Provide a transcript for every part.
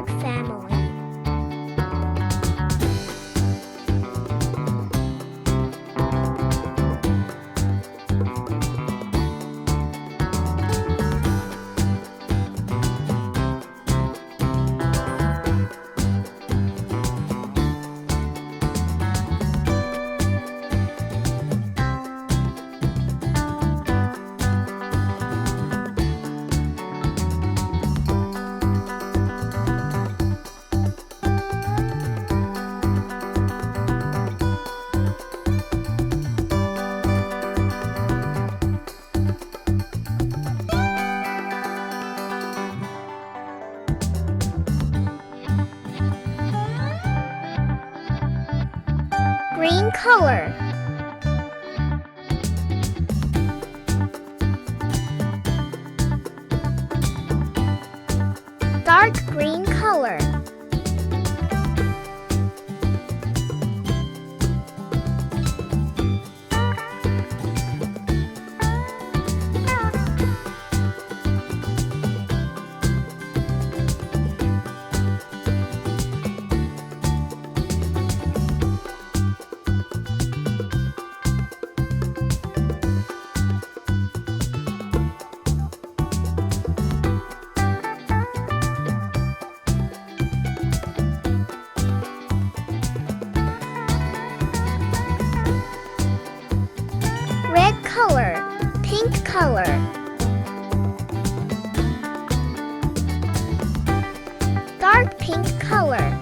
Dark family. Green color. Dark green color. Red color. Pink color. Dark pink color.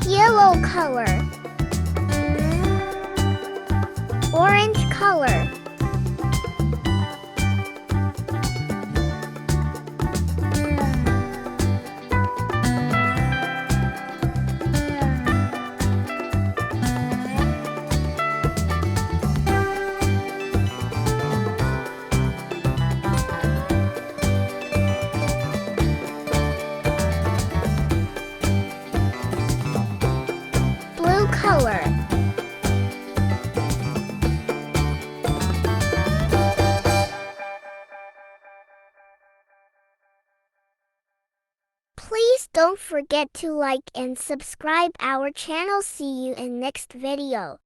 Yellow color. Orange color. Blue color. Please don't forget to like and subscribe our channel. See you in next video.